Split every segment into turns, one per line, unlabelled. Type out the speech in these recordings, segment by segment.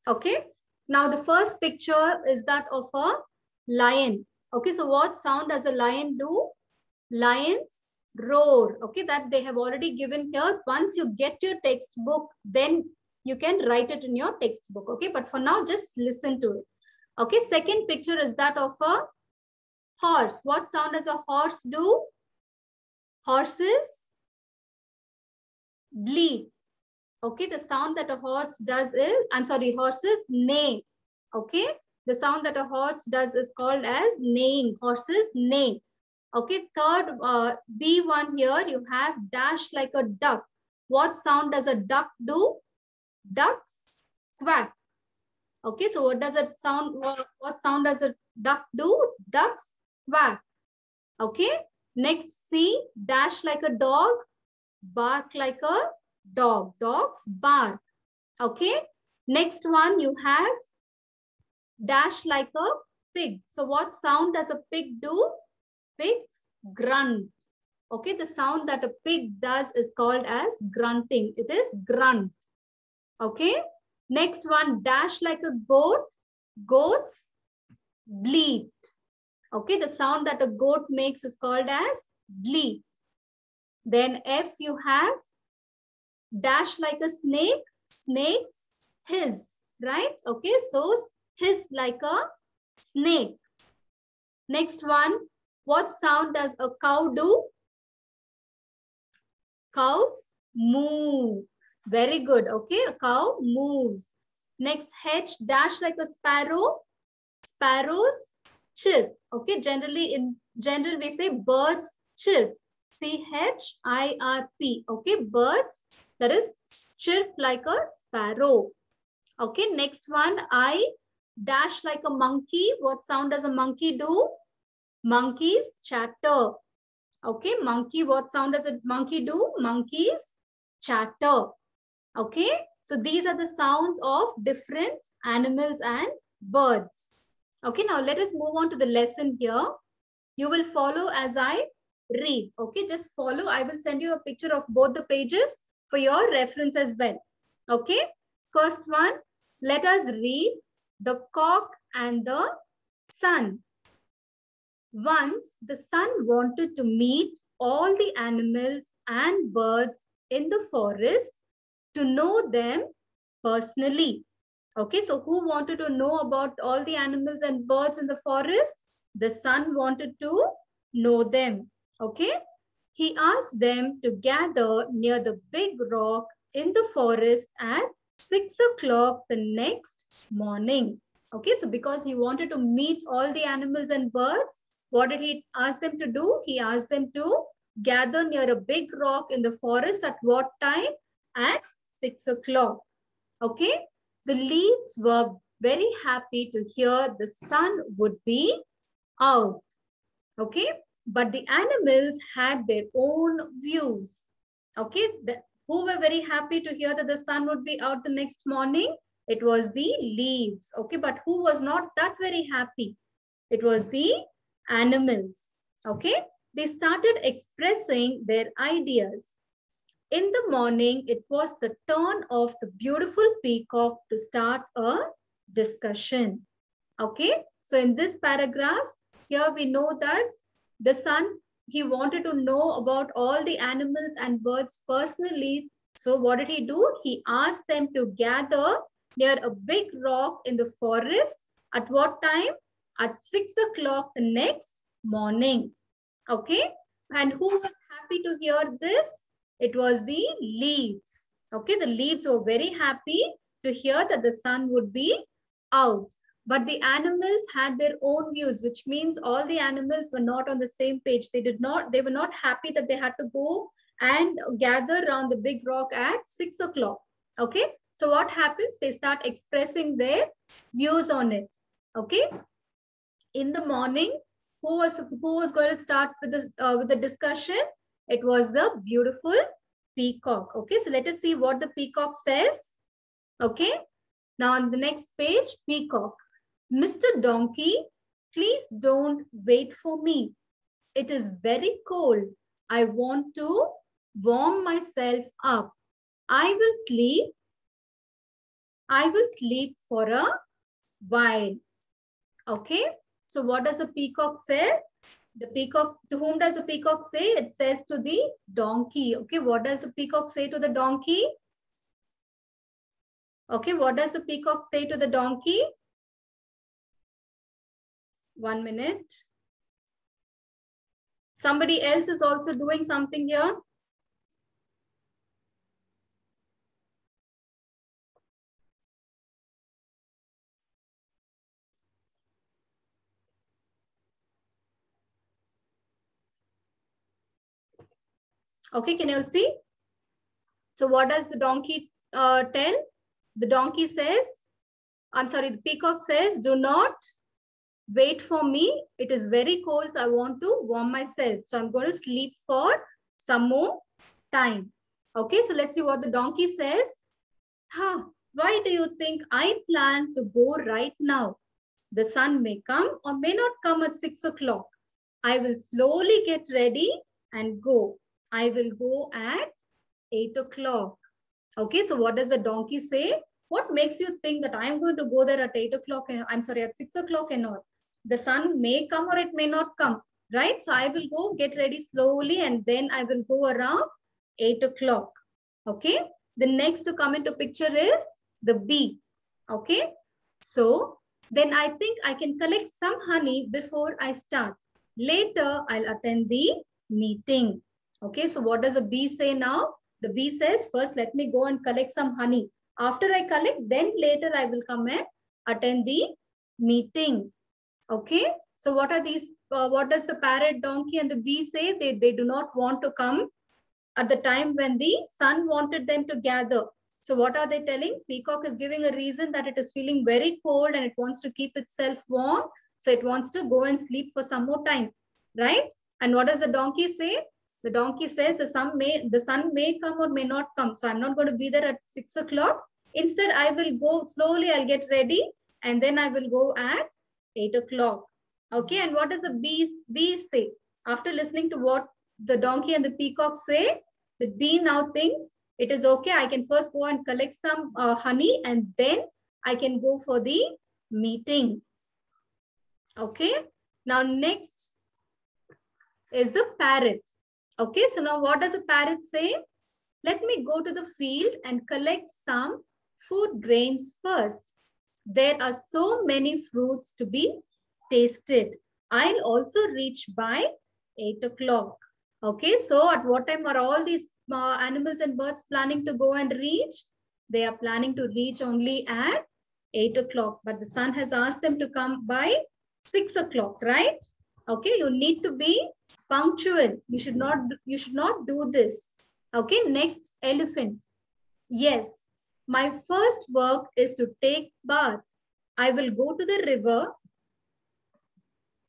Okay. Now the first picture is that of a lion. Okay. So what sound does a lion do? Lions roar. Okay. That they have already given here. Once you get your textbook, then you can write it in your textbook. Okay. But for now, just listen to it. Okay. Second picture is that of a horse. What sound does a horse do? Horses bleat. Okay, the sound that a horse does is, horses neigh. Okay, the sound that a horse does is called as neighing. Horses neigh. Okay, third, B1 here, you have dash like a duck. What sound does a duck do? Ducks quack. Okay, so what does it sound? What sound does a duck do? Ducks quack. Okay, next C, dash like a dog, bark like a dog. Dogs bark. Okay. Next one you have dash like a pig. So what sound does a pig do? Pigs grunt. Okay. The sound that a pig does is called as grunting. It is grunt. Okay. Next one dash like a goat. Goats bleat. Okay. The sound that a goat makes is called as bleat. Then F you have dash like a snake. Snakes hiss, right? Okay, so hiss like a snake. Next one, what sound does a cow do? Cows moo. Very good. Okay, a cow moves. Next, H dash like a sparrow. Sparrows chirp. Okay, generally in general we say birds chirp. CHIRP. Okay, birds, that is chirp like a sparrow. Okay, next one, I dash like a monkey. What sound does a monkey do? Monkeys chatter. Okay, monkey, what sound does a monkey do? Monkeys chatter. Okay, so these are the sounds of different animals and birds. Okay, now let us move on to the lesson here. You will follow as I read. Okay, just follow. I will send you a picture of both the pages for your reference as well. Okay, first one, let us read the cock and the sun. Once the sun wanted to meet all the animals and birds in the forest to know them personally. Okay, so who wanted to know about all the animals and birds in the forest? The sun wanted to know them. Okay, he asked them to gather near the big rock in the forest at 6 o'clock the next morning. Okay, so because he wanted to meet all the animals and birds, what did he ask them to do? He asked them to gather near a big rock in the forest at what time? At 6 o'clock. Okay, the leaves were very happy to hear the sun would be out. Okay, but the animals had their own views. Okay, who were very happy to hear that the sun would be out the next morning? It was the leaves. Okay, but who was not that very happy? It was the animals. Okay, they started expressing their ideas. In the morning, it was the turn of the beautiful peacock to start a discussion. Okay, so in this paragraph, here we know that the sun, he wanted to know about all the animals and birds personally. So what did he do? He asked them to gather near a big rock in the forest. At what time? At 6 o'clock the next morning. Okay, and who was happy to hear this? It was the leaves. Okay, the leaves were very happy to hear that the sun would be out. But the animals had their own views, which means all the animals were not on the same page. They were not happy that they had to go and gather around the big rock at 6 o'clock. Okay, so what happens? They start expressing their views on it. Okay, in the morning, who was going to start with the discussion? It was the beautiful peacock. Okay, so let us see what the peacock says. Okay, now on the next page, peacock. Mr. Donkey, please don't wait for me. It is very cold. I want to warm myself up. I will sleep I will sleep for a while. Okay. So what does the peacock say? The peacock, to whom does the peacock say? It says to the donkey. Okay. What does the peacock say to the donkey? Okay. What does the peacock say to the donkey? 1 minute. Somebody else is also doing something here. Okay, can you all see? So what does the donkey tell? The donkey says, I'm sorry, the peacock says, do not wait for me. It is very cold, so I want to warm myself. So I'm going to sleep for some more time. Okay, so let's see what the donkey says. Huh, why do you think I plan to go right now? The sun may come or may not come at 6 o'clock. I will slowly get ready and go. I will go at 8 o'clock. Okay, so what does the donkey say? What makes you think that I'm going to go there at 8 o'clock? I'm sorry, at 6 o'clock and not? The sun may come or it may not come, right? So I will go get ready slowly and then I will go around 8 o'clock. Okay, the next to come into picture is the bee. Okay, so then I think I can collect some honey before I start. Later, I'll attend the meeting. Okay, so what does a bee say now? The bee says, first, let me go and collect some honey. After I collect, then later I will come and attend the meeting. Okay, so what are these? What does the parrot, donkey, and the bee say? They do not want to come at the time when the sun wanted them to gather. So what are they telling? Peacock is giving a reason that it is feeling very cold and it wants to keep itself warm. So it wants to go and sleep for some more time, right? And what does the donkey say? The donkey says the sun may come or may not come. So I'm not going to be there at 6 o'clock. Instead, I will go slowly. I'll get ready and then I will go at 8 o'clock. Okay. And what does the bee say? After listening to what the donkey and the peacock say, the bee now thinks it is okay. I can first go and collect some honey and then I can go for the meeting. Okay. Now next is the parrot. Okay. So now what does a parrot say? Let me go to the field and collect some food grains first. There are so many fruits to be tasted. I'll also reach by 8 o'clock. Okay, so at what time are all these animals and birds planning to go and reach? They are planning to reach only at 8 o'clock. But the sun has asked them to come by 6 o'clock, right? Okay, you need to be punctual. You should not do this. Okay, next, elephant. Yes, my first work is to take bath. I will go to the river.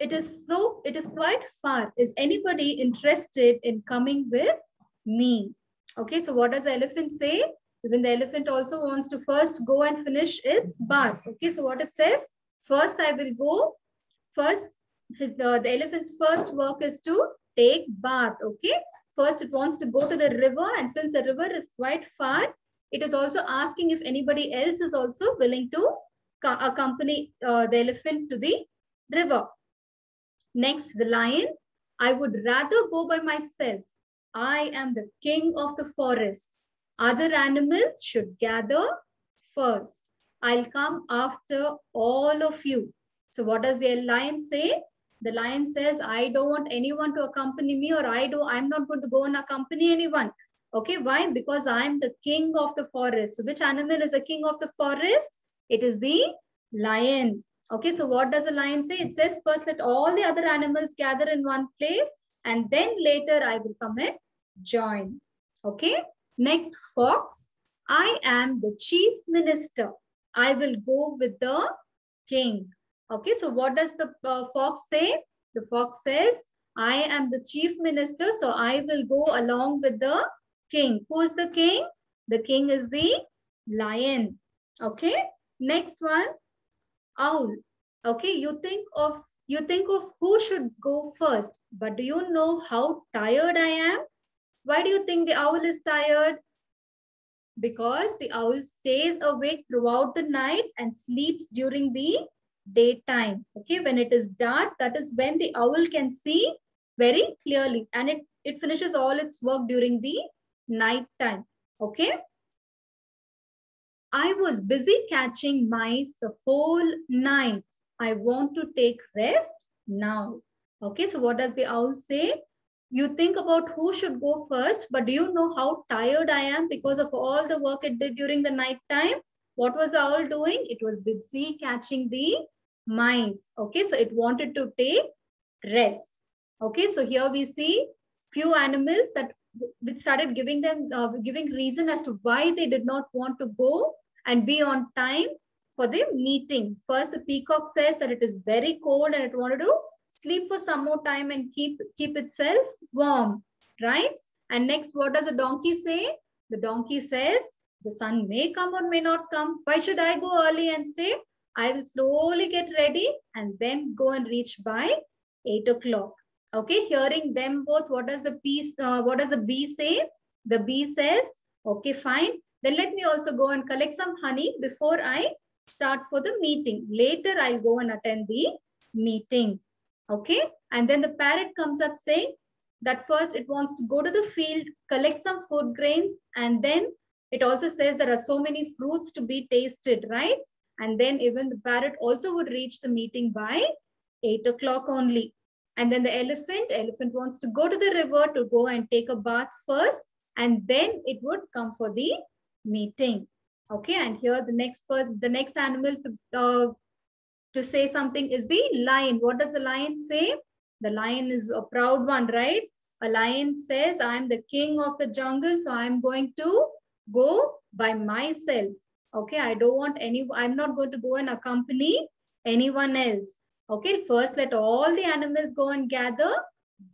It is quite far. Is anybody interested in coming with me? Okay, so what does the elephant say? Even the elephant also wants to first go and finish its bath. Okay, so what it says? First, I will go. First, the elephant's first work is to take bath. Okay, first it wants to go to the river, and since the river is quite far, it is also asking if anybody else is also willing to accompany the elephant to the river. Next, the lion. I would rather go by myself. I am the king of the forest. Other animals should gather first. I'll come after all of you. So what does the lion say? The lion says, I don't want anyone to accompany me, or I'm not going to go and accompany anyone. Okay, why? Because I'm the king of the forest. So which animal is the king of the forest? It is the lion. Okay, so what does the lion say? It says, first let all the other animals gather in one place and then later I will come and join. Okay, next, fox. I am the chief minister. I will go with the king. Okay, so what does the fox say? The fox says, I am the chief minister, so I will go along with the king. Who is the king? The king is the lion. Okay, next one, owl. Okay, you think of who should go first, but do you know how tired I am? Why do you think the owl is tired? Because the owl stays awake throughout the night and sleeps during the daytime. Okay, when it is dark, that is when the owl can see very clearly, and it finishes all its work during the night time. Okay. I was busy catching mice the whole night. I want to take rest now. Okay, so what does the owl say? You think about who should go first, but do you know how tired I am because of all the work it did during the night time? What was the owl doing? It was busy catching the mice. Okay, so it wanted to take rest. Okay, so here we see few animals that which started giving them giving reason as to why they did not want to go and be on time for the meeting. First, the peacock says that it is very cold and it wanted to sleep for some more time and keep itself warm, right? And next, what does the donkey say? The donkey says, the sun may come or may not come. Why should I go early and stay? I will slowly get ready and then go and reach by 8 o'clock. Okay, hearing them both, what does the bee say? The bee says, okay, fine. Then let me also go and collect some honey before I start for the meeting. Later, I'll go and attend the meeting. Okay, and then the parrot comes up saying that first it wants to go to the field, collect some food grains, and then it also says there are so many fruits to be tasted, right? And then even the parrot also would reach the meeting by 8 o'clock only. And then the elephant wants to go to the river to go and take a bath first, and then it would come for the meeting. Okay, and here the next animal to say something is the lion. What does the lion say? The lion is a proud one, right? A lion says, I'm the king of the jungle, so I'm going to go by myself. Okay, I don't want I'm not going to go and accompany anyone else. Okay, first let all the animals go and gather,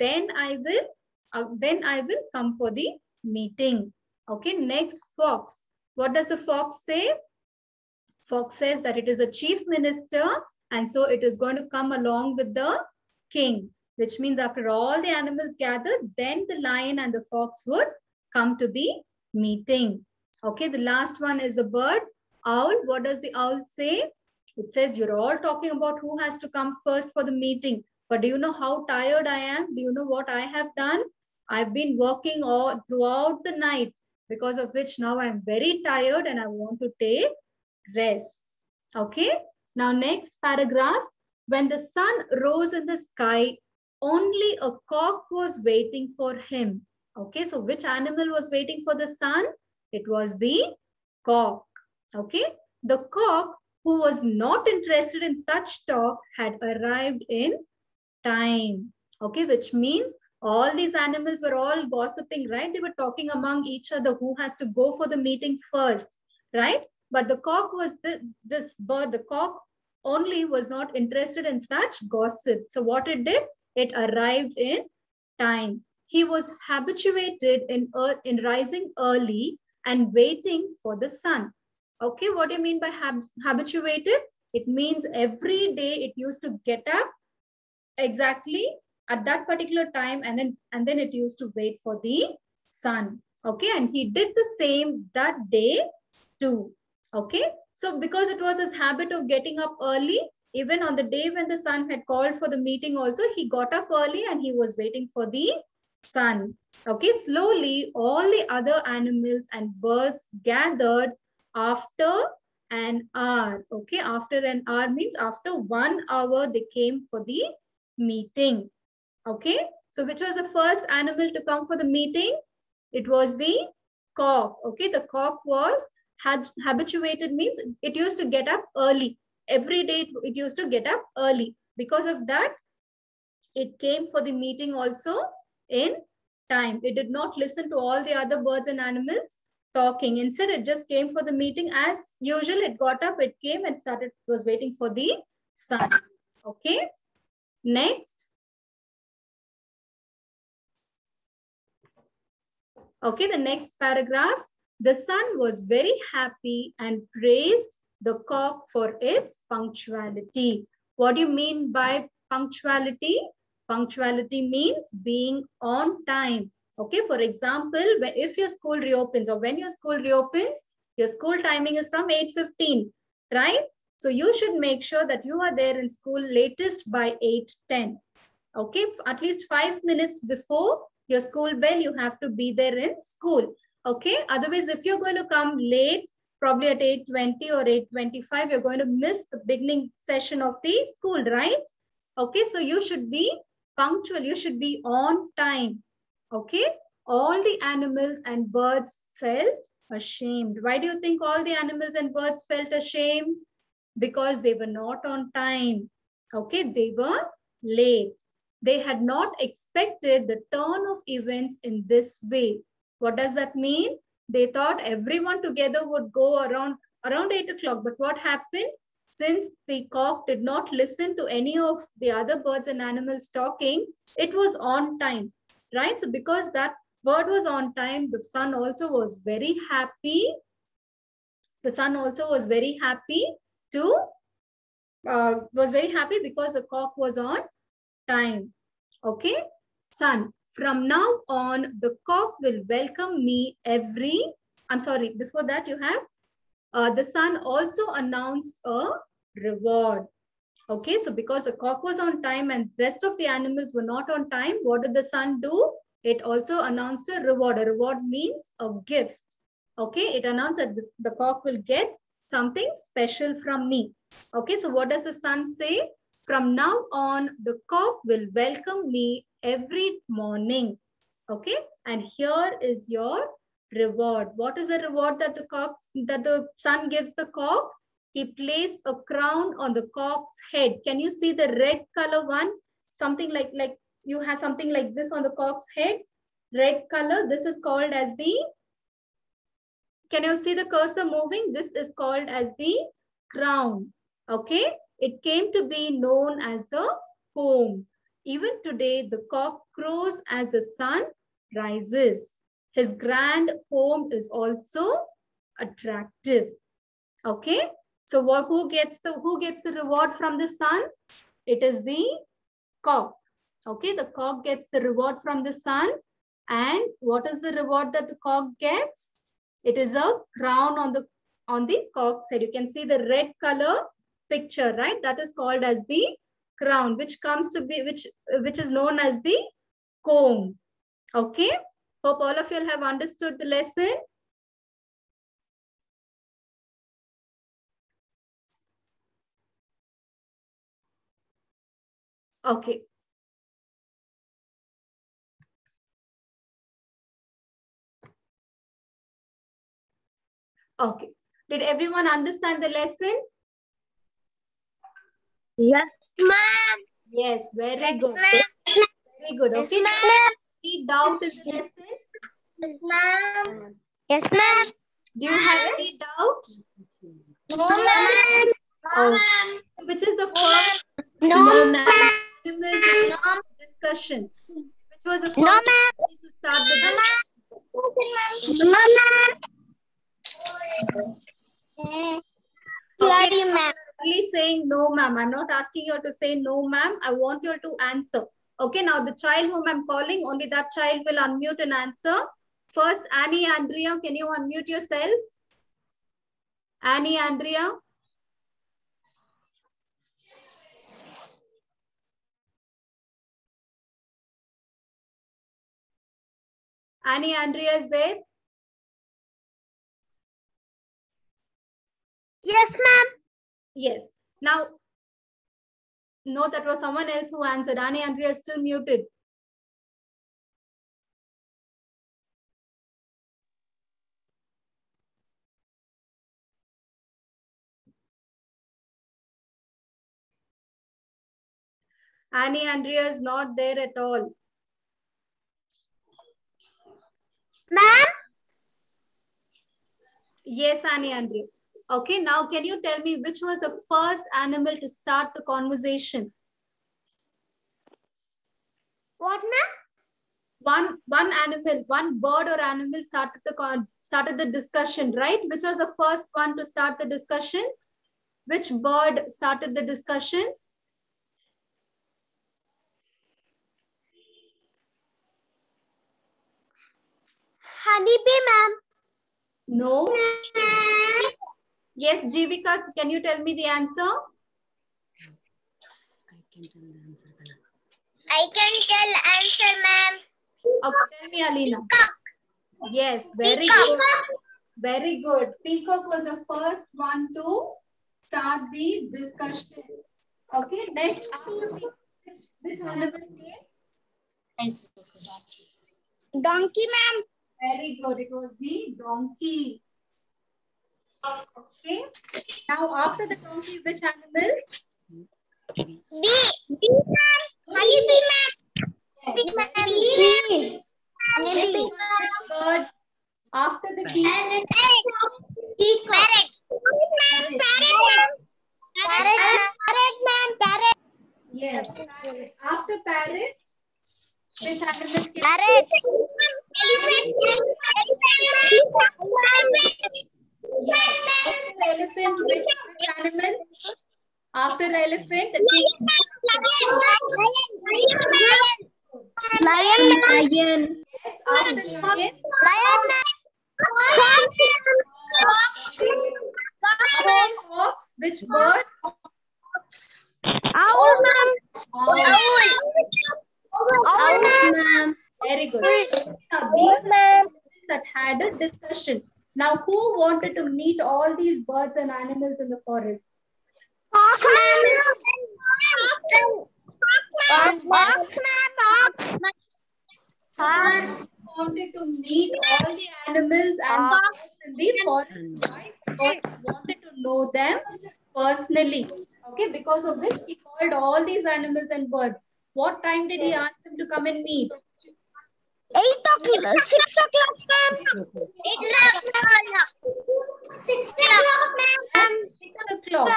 then I will come for the meeting. Okay, next, fox. What does the fox say? Fox says that it is a chief minister, and so it is going to come along with the king, which means after all the animals gather, then the lion and the fox would come to the meeting. Okay, the last one is the bird, owl. What does the owl say? It says, you're all talking about who has to come first for the meeting, but do you know how tired I am? Do you know what I have done? I've been working all throughout the night, because of which now I'm very tired and I want to take rest. Okay. Now next paragraph. When the sun rose in the sky, only a cock was waiting for him. Okay. So which animal was waiting for the sun? It was the cock. Okay. The cock, who was not interested in such talk, had arrived in time. Okay. Which means all these animals were all gossiping, right? They were talking among each other who has to go for the meeting first, right? But the cock was this bird, the cock only was not interested in such gossip. So what it did, it arrived in time. He was habituated in rising early and waiting for the sun. Okay, what do you mean by habituated? It means every day it used to get up exactly at that particular time, and then it used to wait for the sun. Okay, and he did the same that day too. Okay, so because it was his habit of getting up early, even on the day when the sun had called for the meeting also, he got up early and he was waiting for the sun. Okay, slowly all the other animals and birds gathered after an hour. Okay, after an hour means after 1 hour they came for the meeting. Okay, so which was the first animal to come for the meeting? It was the cock. Okay, the cock was habituated, means it used to get up early. Every day it used to get up early. Because of that, it came for the meeting also in time. It did not listen to all the other birds and animals talking. Instead, it just came for the meeting as usual. It got up, it came and was waiting for the sun. Okay, next. Okay, the next paragraph. The sun was very happy and praised the cock for its punctuality. What do you mean by punctuality? Punctuality means being on time. Okay, for example, if your school reopens or when your school reopens, your school timing is from 8:15, right? So you should make sure that you are there in school latest by 8:10. Okay, at least 5 minutes before your school bell, you have to be there in school. Okay, otherwise, if you're going to come late, probably at 8:20 or 8:25, you're going to miss the beginning session of the school, right? Okay, so you should be punctual, you should be on time. Okay, all the animals and birds felt ashamed. Why do you think all the animals and birds felt ashamed? Because they were not on time. Okay, they were late. They had not expected the turn of events in this way. What does that mean? They thought everyone together would go around 8 o'clock. But what happened? Since the cock did not listen to any of the other birds and animals talking, it was on time, right? So because that bird was on time, the sun also was very happy. The sun also was very happy to because the cock was on time. Okay, son, from now on, the cock will welcome me I'm sorry, before that you have, the son also announced a reward. Okay, so because the cock was on time and rest of the animals were not on time, what did the son do? It also announced a reward. A reward means a gift. Okay, it announced that the cock will get something special from me. Okay, so what does the son say? From now on, the cock will welcome me every morning. Okay, and here is your reward. What is the reward that the son gives the cock? He placed a crown on the cock's head. Can you see the red color one? Something like you have something like this on the cock's head. Red color. This is called as the, can you see the cursor moving? This is called as the crown. Okay. It came to be known as the comb. Even today, the cock crows as the sun rises. His grand comb is also attractive. Okay. So who gets the reward from the sun? It is the cock. Okay, the cock gets the reward from the sun. And what is the reward that the cock gets? It is a crown on the cock's head. You can see the red color picture, right? That is called as the crown, which comes to be which is known as the comb. Okay. Hope all of you have understood the lesson. Okay. Okay. Did everyone understand the lesson?
Yes, ma'am.
Yes, very
Yes,
good.
ma'am.
Very good.
Yes,
Okay.
ma'am.
Any doubt in the lesson?
Yes, ma'am. Yes, ma'am.
Do you have any doubt?
No, ma'am.
Oh, which is the first
No, ma'am.
animal to start the discussion? Which was the first
No, ma'am.
animal to start the discussion?
No, ma'am.
Okay,
ma'am.
only saying no, ma'am. I'm not asking you to say no, ma'am. I want you to answer. Okay, now the child whom I'm calling, only that child will unmute and answer. First, Annie Andrea, can you unmute yourself? Annie Andrea. Annie Andrea is there?
Yes, ma'am.
Yes. Now, no, that was someone else who answered. Annie Andrea is still muted. Annie Andrea is not there at all.
Ma'am?
Yes, Annie Andrea. Okay, now can you tell me which was the first animal to start the conversation?
What, ma'am?
One animal, one bird or animal started the discussion, right? Which was the first one to start the discussion? Which bird started the discussion?
Honeybee, ma'am.
No. Yes, Jivika, can you tell me the answer?
I can tell answer, ma'am.
Okay, tell me, Alina. Yes, very
Peacock.
good. Very good. Peacock was the first one to start the discussion. Okay, next, after peacock, which animal came?
Donkey, ma'am.
Very good. It was the donkey. Okay. Now, after the donkey, which animal?
Bee, ma'am. Honeybee, ma'am.
Yes.
Honeybee.
Which bird? After the bee?
Peacock. Parrot. Parrot, ma'am. Parrot.
Yes. Parrot. After parrot, which animal came?
Parrot.
Yes. After the elephant, which animal? After the elephant, the king.
Lion.
Yes. After the lion, after fox, which bird?
Owl, ma'am.
Owl.
ma'am.
Very good. Now, these are the animals that had a discussion. Now, who wanted to meet all these birds and animals in the forest?
Fox, ma'am. Fox.
Wanted to meet all the animals and birds in the forest. Why? Because he wanted to know them personally. Okay, because of which he called all these animals and birds. What time did he ask them to come and meet?
8 o'clock. 6 o'clock, ma'am.
6 o'clock.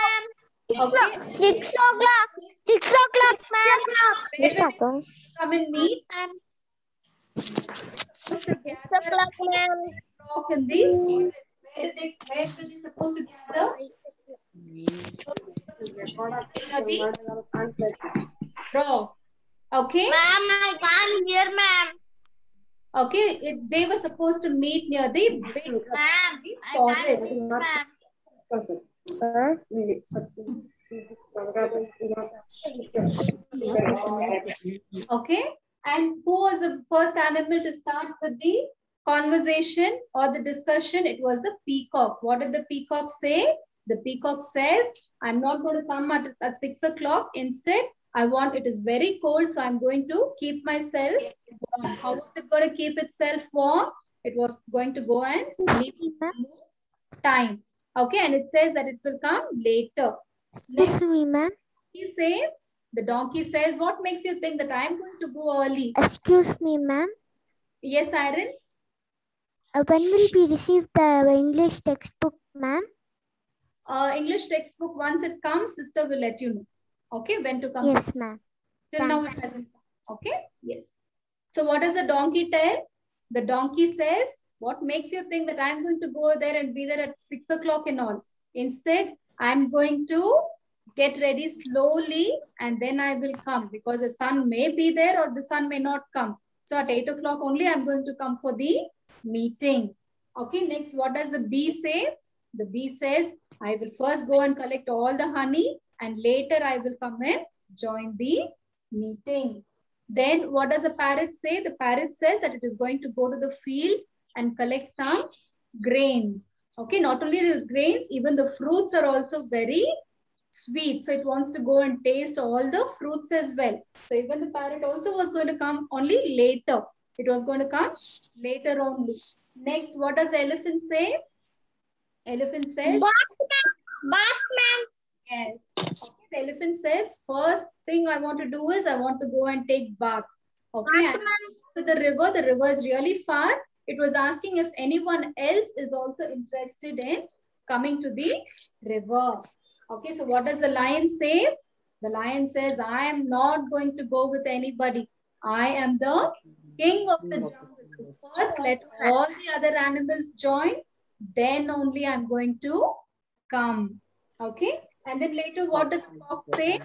Okay.
6 o'clock. 6 o'clock, ma'am.
Where did they come and meet?
6 o'clock, ma'am.
Talk in these forests. Where were they supposed to gather? Row. Okay.
Ma'am, I can't hear, ma'am.
Okay, they were supposed to meet near the big forest. Okay, and who was the first animal to start with the conversation or the discussion? It was the peacock. What did the peacock say? The peacock says, I'm not going to come at 6 o'clock. Instead, it is very cold, so I'm going to keep myself warm. How was it going to keep itself warm? It was going to go and sleep time. Okay, and it says that it will come later.
Excuse me, ma'am.
The donkey says, what makes you think that I'm going to go early?
Excuse me, ma'am.
Yes, Irene?
When will we receive the English textbook, ma'am?
English textbook, once it comes, sister will let you know. Okay, when to come.
Yes, ma'am.
Till now it hasn't come. Okay, yes. So what does the donkey tell? The donkey says, what makes you think that I'm going to go there and be there at 6 o'clock and all? Instead, I'm going to get ready slowly and then I will come, because the sun may be there or the sun may not come. So at 8 o'clock only, I'm going to come for the meeting. Okay, next, what does the bee say? The bee says, I will first go and collect all the honey and later I will come and join the meeting. Then what does the parrot say? The parrot says that it is going to go to the field and collect some grains. Okay, not only the grains, even the fruits are also very sweet. So it wants to go and taste all the fruits as well. So even the parrot also was going to come only later. It was going to come later only. Next, what does the elephant say? Elephant says,
Bath, ma'am.
yes. Okay, the elephant says, first thing I want to do is I want to go and take bath. Okay, and to the river is really far. It was asking if anyone else is also interested in coming to the river. Okay, so what does the lion say? The lion says, I am not going to go with anybody. I am the king of the jungle. So first, let all the other animals join. Then only I'm going to come. Okay, and then later, what does the fox say?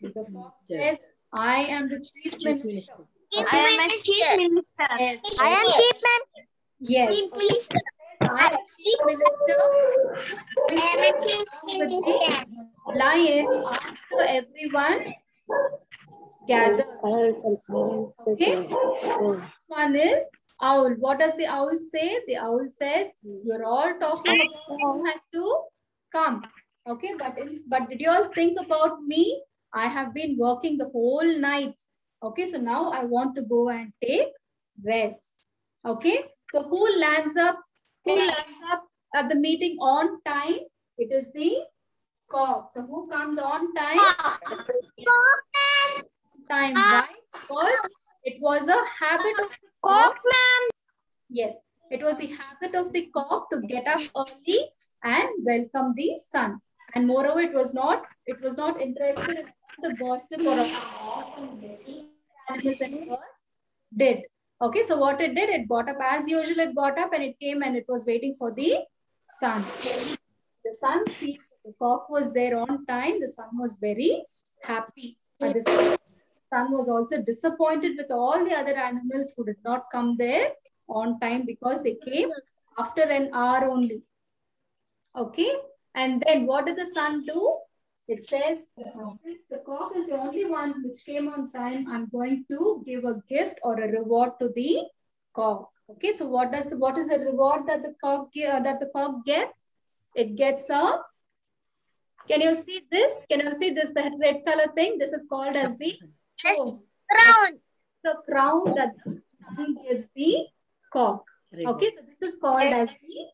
The fox says, I am the chief minister.
I am a chief minister.
Yes.
I am chief, ma'am.
Yes.
Please.
I, the minister, with the lion after everyone gathered. Okay. One is owl. What does the owl say? The owl says, you're all talking about who has to come. Okay, but did you all think about me? I have been working the whole night. Okay, so now I want to go and take rest. Okay, so who lands up at the meeting on time? It is the cock. So who comes on time? Time, right? Because it was a habit of the cock. Yes, it was the habit of the cock to get up early and welcome the sun. And moreover, it was not interested in the gossip or animals and birds did. Okay, so what it did, it got up as usual, it got up and it came and it was waiting for the sun. The sun sees the cock was there on time. The sun was very happy. But the sun was also disappointed with all the other animals who did not come there on time because they came after an hour only. Okay. And then what did the sun do? It says, since the cock is the only one which came on time, I'm going to give a gift or a reward to the cock. Okay. So what is the reward that the cock gets? It gets a, can you see this? Can you see this, the red color thing? This is called as the crown. The crown that the sun gives the cock. Okay, so this is called as the,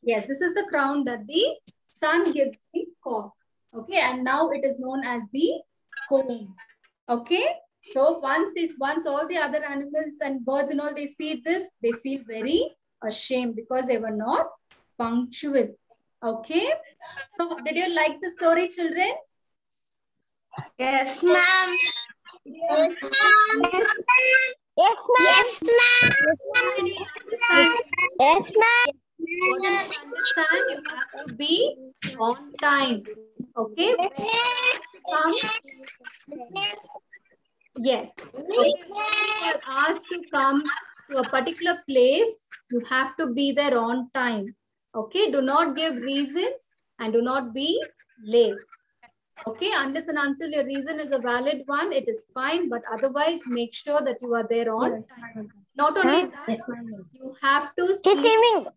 yes, this is the crown that the sun gives the cock. Okay, and now it is known as the comb. Okay, so once all the other animals and birds and all, they see this, they feel very ashamed because they were not punctual. Okay, so did you like the story, children?
Yes, ma'am.
Yes,
Yes, ma'am.
Did you understand?
Yes, ma'am.
What did you understand? You have to be on time. Okay? Come. Yes. Okay. When you are asked to come to a particular place, you have to be there on time. Okay? Do not give reasons and do not be late. Okay? Unless and until your reason is a valid one, it is fine. But otherwise, make sure that you are there on time. Not only that, you have to sleep.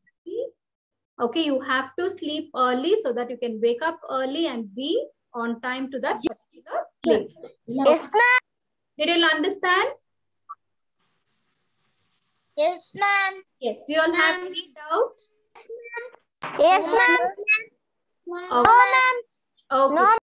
Okay, you have to sleep early so that you can wake up early and be on time to that particular place.
Yes, ma'am.
Did you understand?
Yes, ma'am.
Yes. Do you all have any doubt?
Yes, ma'am.
Okay.
No, ma'am.
Okay.